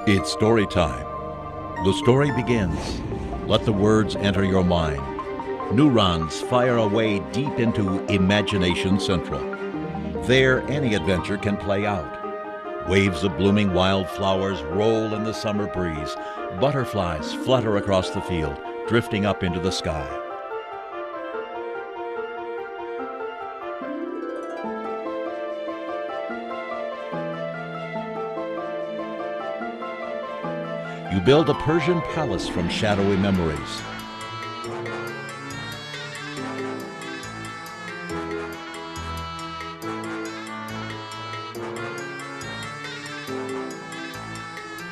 It's story time. The story begins. Let the words enter your mind. Neurons fire away deep into Imagination Central. There, any adventure can play out. Waves of blooming wildflowers roll in the summer breeze. Butterflies flutter across the field, drifting up into the sky. You build a Persian palace from shadowy memories.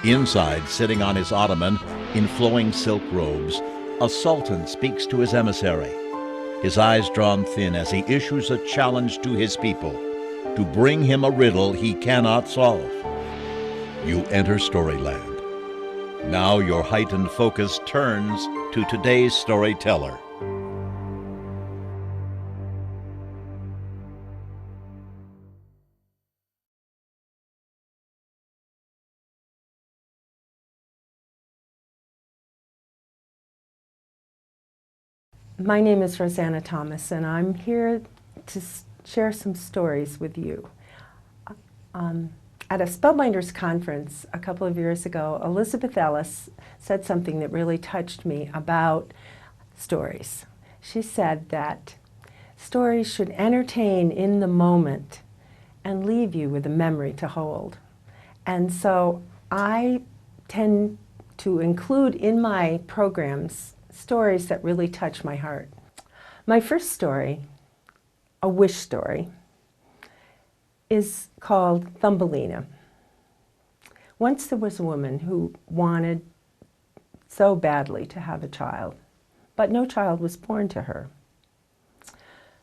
Inside, sitting on his ottoman in flowing silk robes, a sultan speaks to his emissary, his eyes drawn thin as he issues a challenge to his people to bring him a riddle he cannot solve. You enter Storyland. Now your heightened focus turns to today's storyteller. My name is Rosanna Thomas, and I'm here to share some stories with you. At a Spellbinders conference a couple of years ago, Elizabeth Ellis said something that really touched me about stories. She said that stories should entertain in the moment and leave you with a memory to hold. And so I tend to include in my programs stories that really touch my heart. My first story, a wish story, is called Thumbelina. Once there was a woman who wanted so badly to have a child, but no child was born to her.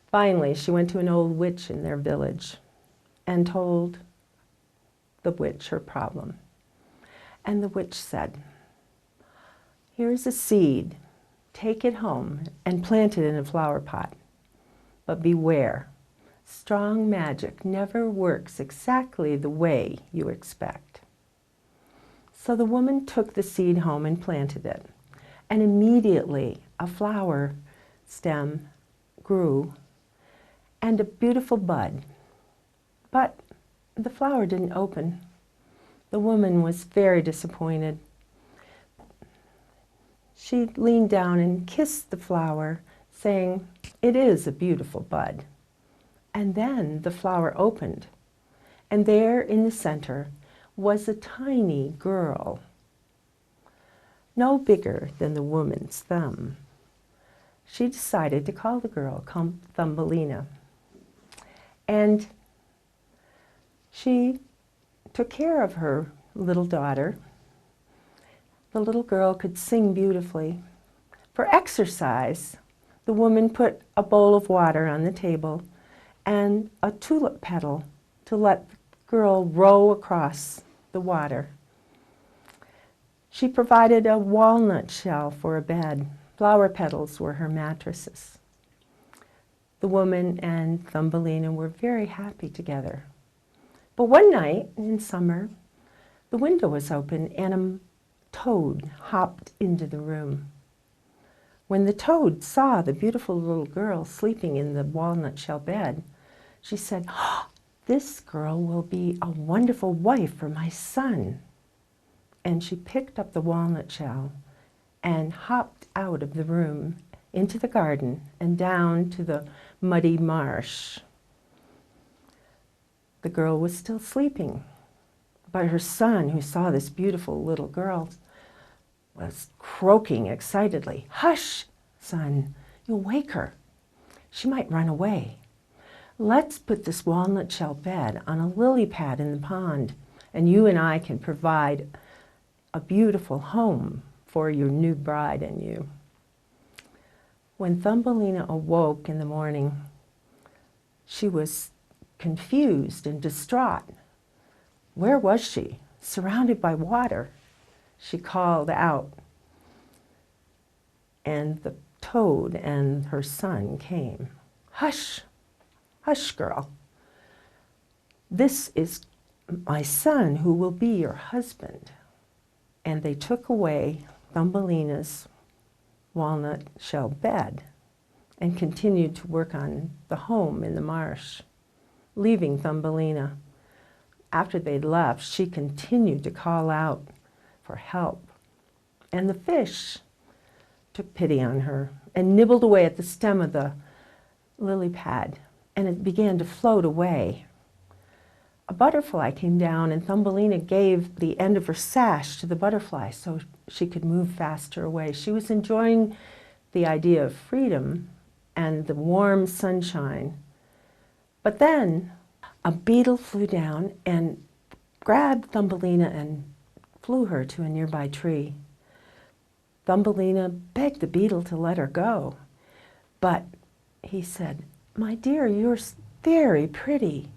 Finally, she went to an old witch in their village and told the witch her problem. And the witch said, "Here's a seed. Take it home and plant it in a flower pot. But beware, strong magic never works exactly the way you expect." So the woman took the seed home and planted it, and immediately a flower stem grew and a beautiful bud. But the flower didn't open. The woman was very disappointed. She leaned down and kissed the flower, saying, "It is a beautiful bud." And then the flower opened, and there in the center was a tiny girl, no bigger than the woman's thumb. She decided to call the girl Thumbelina. And she took care of her little daughter. The little girl could sing beautifully. For exercise, the woman put a bowl of water on the table and a tulip petal to let the girl row across the water. She provided a walnut shell for a bed. Flower petals were her mattresses. The woman and Thumbelina were very happy together. But one night in summer, the window was open and a toad hopped into the room. When the toad saw the beautiful little girl sleeping in the walnut shell bed, she said, "Oh, this girl will be a wonderful wife for my son." And she picked up the walnut shell and hopped out of the room into the garden and down to the muddy marsh. The girl was still sleeping, but her son, who saw this beautiful little girl, was croaking excitedly, "Hush, son, you'll wake her. She might run away. Let's put this walnut shell bed on a lily pad in the pond, and you and I can provide a beautiful home for your new bride and you." When Thumbelina awoke in the morning, she was confused and distraught. Where was she? Surrounded by water. She called out, and the toad and her son came. "Hush, hush, girl. This is my son who will be your husband." and they took away Thumbelina's walnut shell bed and continued to work on the home in the marsh, leaving Thumbelina. After they'd left, she continued to call out for help, and the fish took pity on her and nibbled away at the stem of the lily pad, and it began to float away. A butterfly came down, and Thumbelina gave the end of her sash to the butterfly so she could move faster away. She was enjoying the idea of freedom and the warm sunshine. But then a beetle flew down and grabbed Thumbelina and flew her to a nearby tree. Thumbelina begged the beetle to let her go, but he said, "My dear, you're very pretty,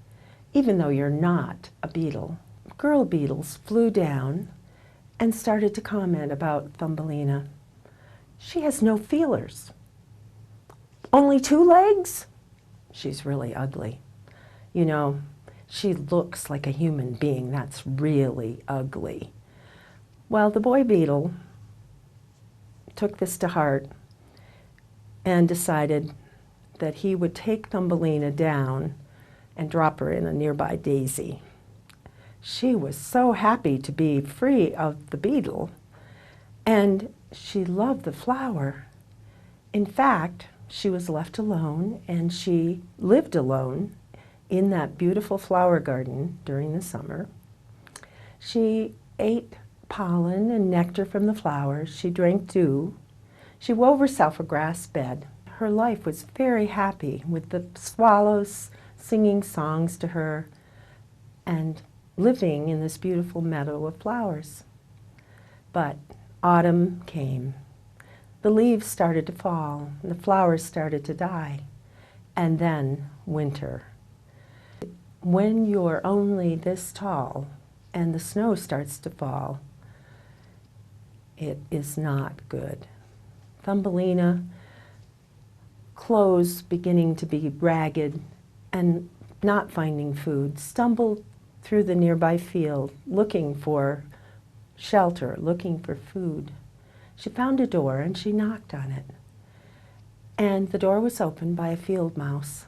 even though you're not a beetle." Girl beetles flew down and started to comment about Thumbelina. "She has no feelers. Only 2 legs? She's really ugly. You know, she looks like a human being. That's really ugly." Well, the boy beetle took this to heart and decided that he would take Thumbelina down and drop her in a nearby daisy. She was so happy to be free of the beetle, and she loved the flower. In fact, she was left alone, and she lived alone in that beautiful flower garden during the summer. She ate pollen and nectar from the flowers. She drank dew. She wove herself a grass bed. Her life was very happy, with the swallows singing songs to her and living in this beautiful meadow of flowers. But autumn came. The leaves started to fall, and the flowers started to die, and then winter. When you're only this tall and the snow starts to fall, it is not good. Thumbelina, clothes beginning to be ragged and not finding food, stumbled through the nearby field looking for shelter, looking for food. She found a door and she knocked on it. And the door was opened by a field mouse.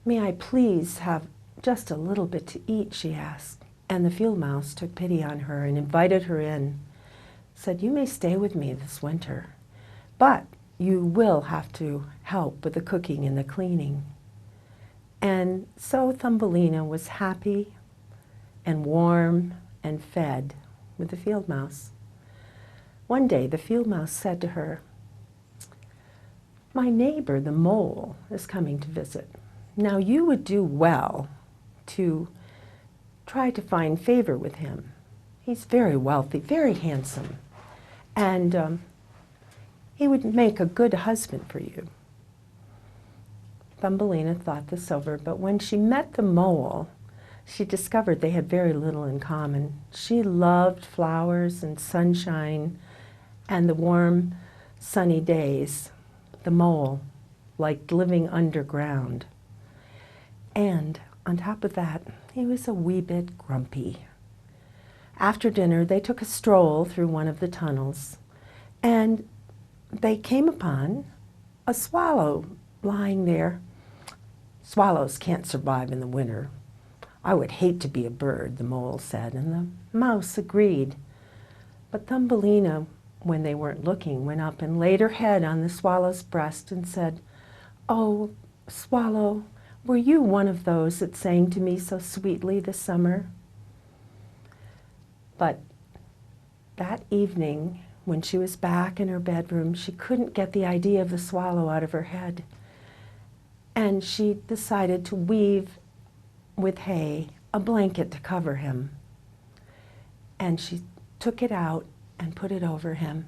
"May I please have just a little bit to eat?" she asked. And the field mouse took pity on her and invited her in, said, "You may stay with me this winter, but you will have to help with the cooking and the cleaning." And so Thumbelina was happy and warm and fed with the field mouse. One day the field mouse said to her, "My neighbor, the mole, is coming to visit. Now you would do well to try to find favor with him. He's very wealthy, very handsome, and he would make a good husband for you." Thumbelina thought this over, but when she met the mole, she discovered they had very little in common. She loved flowers and sunshine and the warm, sunny days. The mole liked living underground. And on top of that, he was a wee bit grumpy. After dinner, they took a stroll through one of the tunnels, and they came upon a swallow lying there. "Swallows can't survive in the winter. I would hate to be a bird," the mole said, and the mouse agreed. But Thumbelina, when they weren't looking, went up and laid her head on the swallow's breast and said, "Oh, swallow, were you one of those that sang to me so sweetly this summer?" But that evening, when she was back in her bedroom, she couldn't get the idea of the swallow out of her head. And she decided to weave with hay a blanket to cover him. And she took it out and put it over him.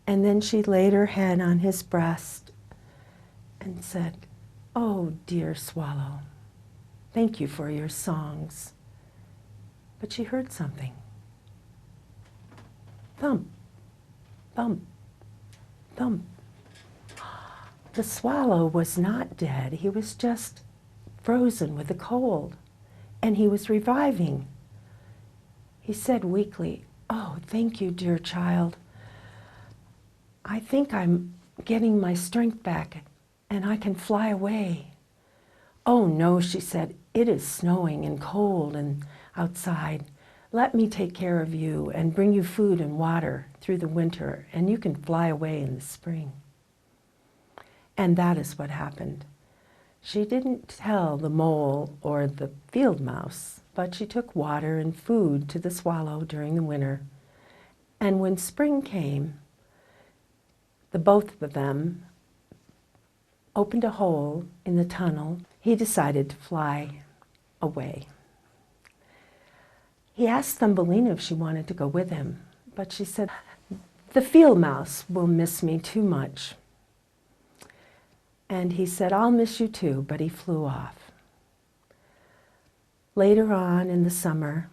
And then she laid her head on his breast and said, "Oh, dear swallow, thank you for your songs." But she heard something. Thump, thump, thump. The swallow was not dead. He was just frozen with the cold, and he was reviving. He said weakly, "Oh, thank you, dear child. I think I'm getting my strength back and I can fly away." "Oh no," she said, "it is snowing and cold and outside. Let me take care of you and bring you food and water through the winter, and you can fly away in the spring." And that is what happened. She didn't tell the mole or the field mouse, but she took water and food to the swallow during the winter. And when spring came, the both of them opened a hole in the tunnel. He decided to fly away. He asked Thumbelina if she wanted to go with him, but she said, "The field mouse will miss me too much." And he said, "I'll miss you too," but he flew off. Later on in the summer,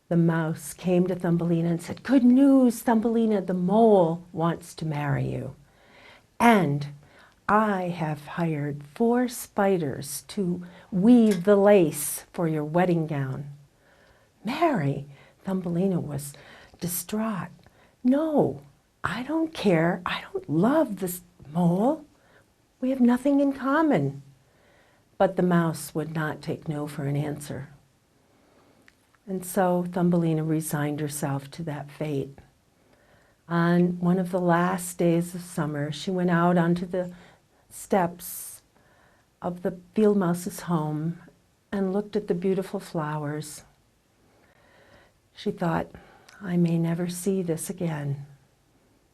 the mouse came to Thumbelina and said, "Good news, Thumbelina, the mole wants to marry you. And I have hired 4 spiders to weave the lace for your wedding gown." Mary, Thumbelina was distraught. "No, I don't care. I don't love this mole. We have nothing in common." But the mouse would not take no for an answer. And so Thumbelina resigned herself to that fate. On one of the last days of summer, she went out onto the steps of the field mouse's home and looked at the beautiful flowers. She thought, "I may never see this again."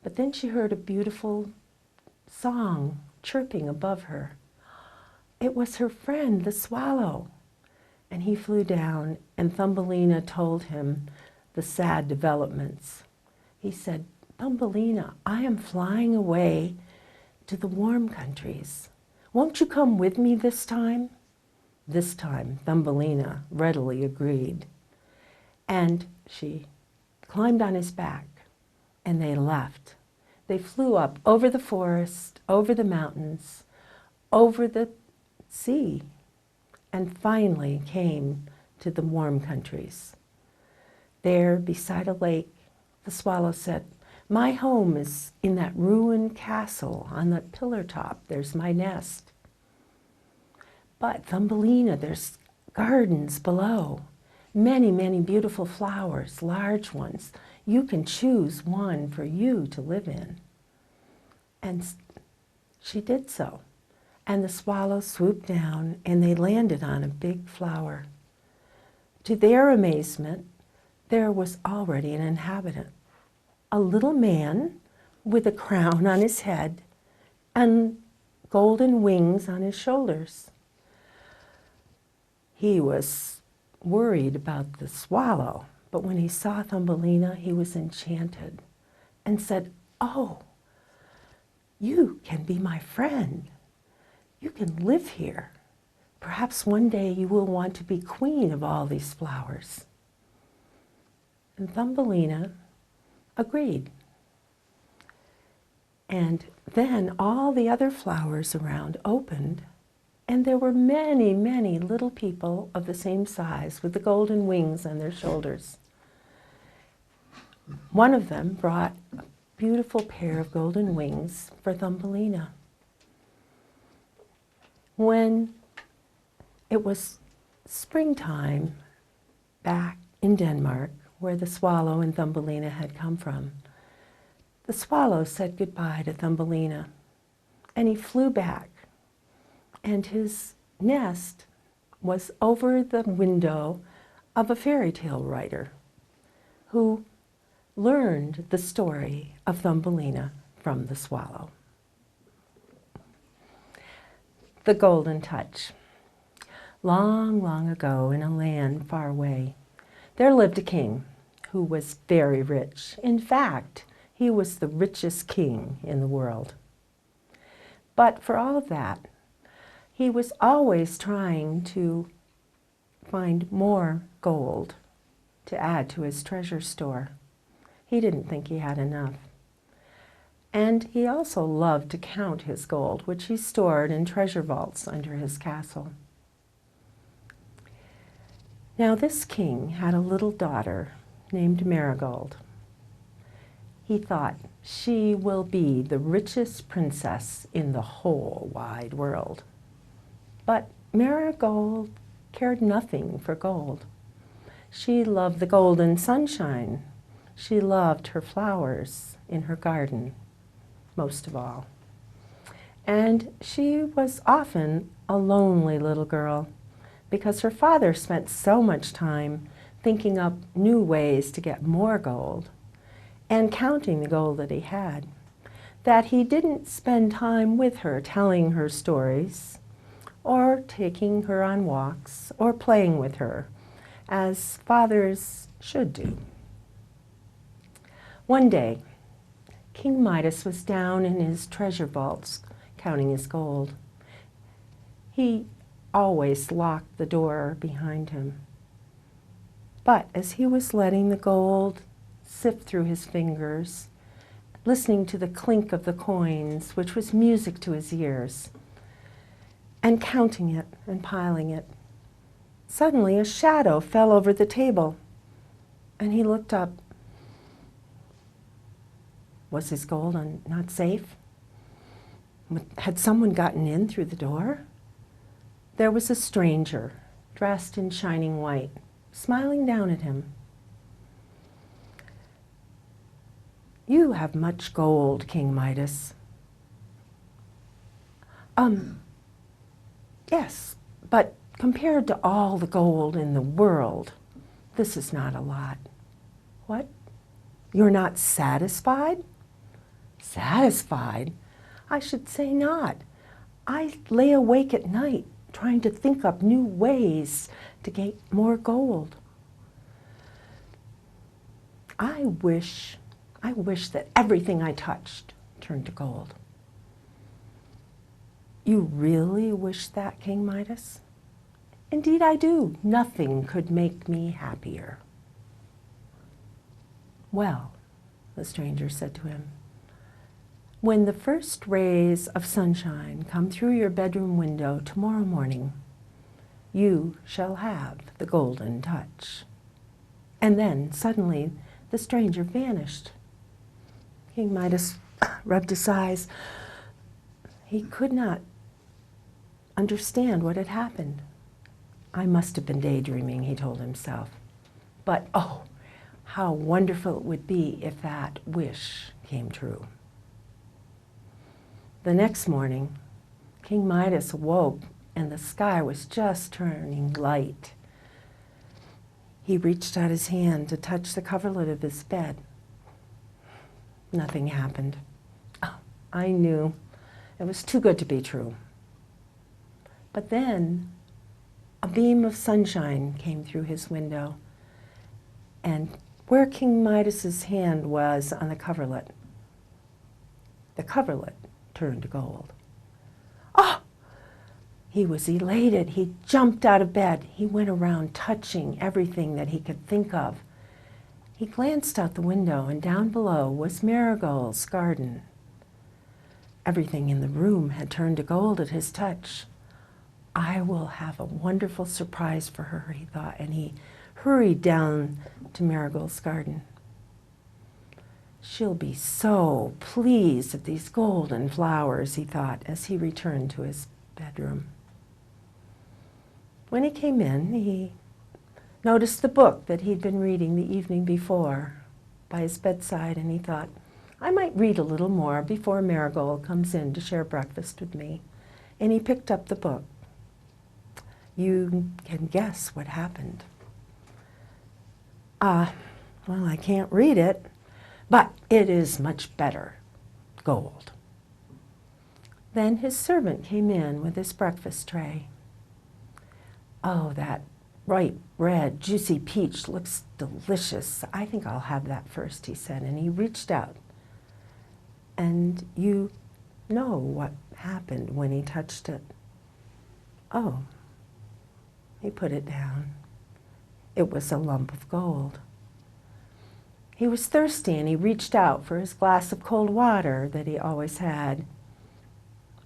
But then she heard a beautiful song chirping above her. It was her friend, the swallow. And he flew down, and Thumbelina told him the sad developments. He said, "Thumbelina, I am flying away to the warm countries. Won't you come with me this time?" This time, Thumbelina readily agreed. And she climbed on his back, and they left. They flew up over the forest, over the mountains, over the sea, and finally came to the warm countries. There, beside a lake, the swallow said, "My home is in that ruined castle on that pillar top. There's my nest. But Thumbelina, there's gardens below. Many, many beautiful flowers, large ones. You can choose one for you to live in." And she did so. And the swallow swooped down, and they landed on a big flower. To their amazement, there was already an inhabitant, a little man with a crown on his head and golden wings on his shoulders. He was worried about the swallow, but when he saw Thumbelina, he was enchanted and said, "Oh, you can be my friend. You can live here. Perhaps one day you will want to be queen of all these flowers." And Thumbelina agreed. And then all the other flowers around opened, and there were many, many little people of the same size with the golden wings on their shoulders. One of them brought a beautiful pair of golden wings for Thumbelina. When it was springtime back in Denmark, where the swallow and Thumbelina had come from, the swallow said goodbye to Thumbelina, and he flew back, and his nest was over the window of a fairy tale writer who learned the story of Thumbelina from the swallow. The Golden Touch. Long, long ago, in a land far away, there lived a king who was very rich. In fact, he was the richest king in the world. But for all of that, he was always trying to find more gold to add to his treasure store. He didn't think he had enough. And he also loved to count his gold, which he stored in treasure vaults under his castle. Now this king had a little daughter named Marigold. He thought, she will be the richest princess in the whole wide world. But Marigold cared nothing for gold. She loved the golden sunshine. She loved her flowers in her garden, most of all. And she was often a lonely little girl because her father spent so much time thinking up new ways to get more gold and counting the gold that he had, that he didn't spend time with her telling her stories or taking her on walks or playing with her, as fathers should do. One day, King Midas was down in his treasure vaults counting his gold. He always locked the door behind him. But as he was letting the gold sift through his fingers, listening to the clink of the coins, which was music to his ears, and counting it and piling it, suddenly a shadow fell over the table, and he looked up. Was his gold not safe? Had someone gotten in through the door? There was a stranger, dressed in shining white, smiling down at him. You have much gold, King Midas. Yes, but compared to all the gold in the world, this is not a lot. What? You're not satisfied? Satisfied? I should say not. I lay awake at night trying to think up new ways to get more gold. I wish that everything I touched turned to gold. You really wish that, King Midas? Indeed I do. Nothing could make me happier. Well, the stranger said to him, when the first rays of sunshine come through your bedroom window tomorrow morning, you shall have the golden touch. And then suddenly the stranger vanished. King Midas rubbed his eyes. He could not understand what had happened. I must have been daydreaming, he told himself. But oh, how wonderful it would be if that wish came true. The next morning, King Midas awoke and the sky was just turning light. He reached out his hand to touch the coverlet of his bed. Nothing happened. Oh, I knew. It was too good to be true. But then a beam of sunshine came through his window, and where King Midas's hand was on the coverlet turned to gold. Oh! He was elated. He jumped out of bed. He went around touching everything that he could think of. He glanced out the window, and down below was Marigold's garden. Everything in the room had turned to gold at his touch. I will have a wonderful surprise for her, he thought, and he hurried down to Marigold's garden. She'll be so pleased at these golden flowers, he thought, as he returned to his bedroom. When he came in, he noticed the book that he'd been reading the evening before by his bedside, and he thought, I might read a little more before Marigold comes in to share breakfast with me. And he picked up the book. You can guess what happened. Well, I can't read it, but it is much better. Gold. Then his servant came in with his breakfast tray. Oh, that ripe, red, juicy peach looks delicious. I think I'll have that first, he said, and he reached out. And you know what happened when he touched it. Oh, he put it down. It was a lump of gold. He was thirsty, and he reached out for his glass of cold water that he always had.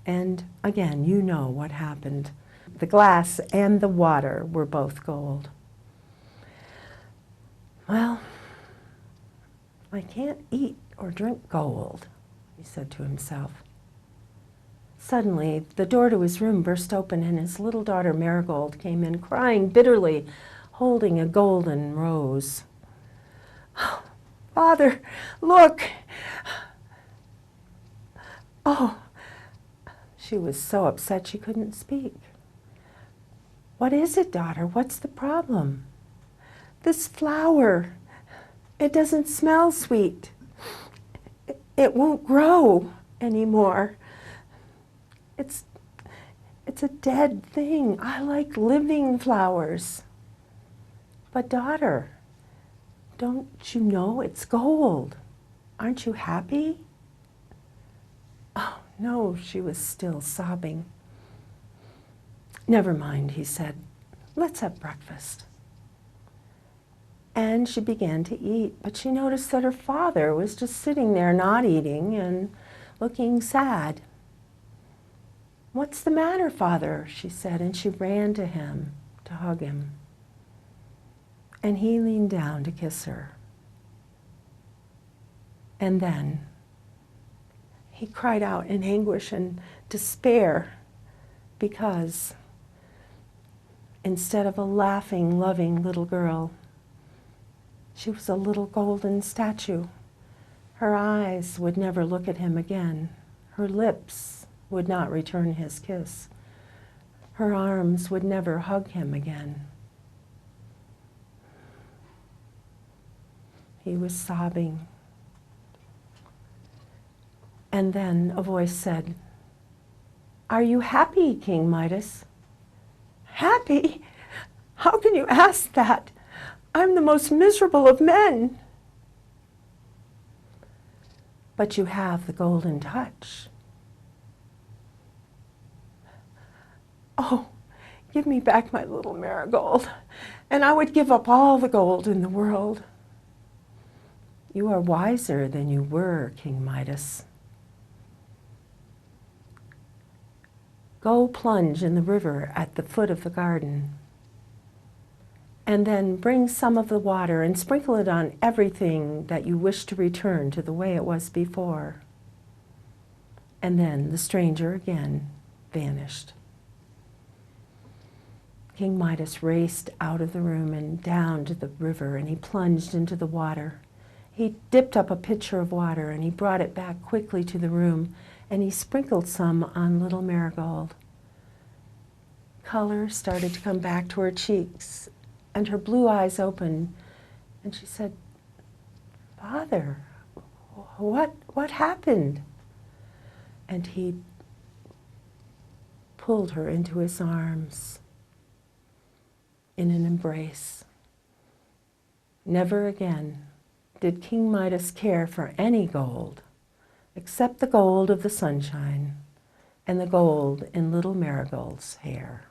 And again, you know what happened. The glass and the water were both gold. Well, I can't eat or drink gold, he said to himself. Suddenly, the door to his room burst open and his little daughter Marigold came in crying bitterly, holding a golden rose. "Oh, Father, look!" Oh, she was so upset she couldn't speak. "What is it, daughter? What's the problem?" "This flower, it doesn't smell sweet. It won't grow anymore. It's a dead thing. I like living flowers." "But daughter, don't you know it's gold? Aren't you happy?" "Oh, no," she was still sobbing. "Never mind," he said. "Let's have breakfast." And she began to eat, but she noticed that her father was just sitting there not eating and looking sad. "What's the matter, Father?" she said, and she ran to him to hug him. And he leaned down to kiss her. And then he cried out in anguish and despair because instead of a laughing, loving little girl, she was a little golden statue. Her eyes would never look at him again. Her lips would not return his kiss. Her arms would never hug him again. He was sobbing. And then a voice said, "Are you happy, King Midas?" "Happy? How can you ask that? I'm the most miserable of men." "But you have the golden touch." "Oh, give me back my little Marigold, and I would give up all the gold in the world." "You are wiser than you were, King Midas. Go plunge in the river at the foot of the garden, and then bring some of the water and sprinkle it on everything that you wish to return to the way it was before." And then the stranger again vanished. King Midas raced out of the room and down to the river, and he plunged into the water. He dipped up a pitcher of water, and he brought it back quickly to the room, and he sprinkled some on little Marigold. Color started to come back to her cheeks, and her blue eyes opened, and she said, "Father, what happened?" And he pulled her into his arms in an embrace. Never again did King Midas care for any gold except the gold of the sunshine and the gold in little Marigold's hair.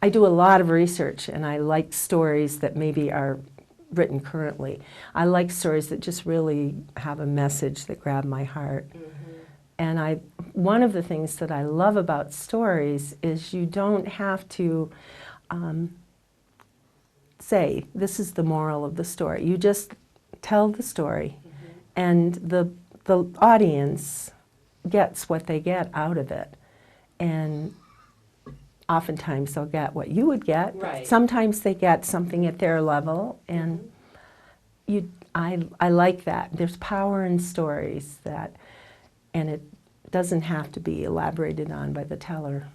I do a lot of research, and I like stories that maybe are written currently. I like stories that just really have a message that grab my heart. And one of the things that I love about stories is you don't have to say, this is the moral of the story. You just tell the story, and the audience gets what they get out of it. And oftentimes they'll get what you would get. Right. Sometimes they get something at their level, and I like that. There's power in stories and it doesn't have to be elaborated on by the teller.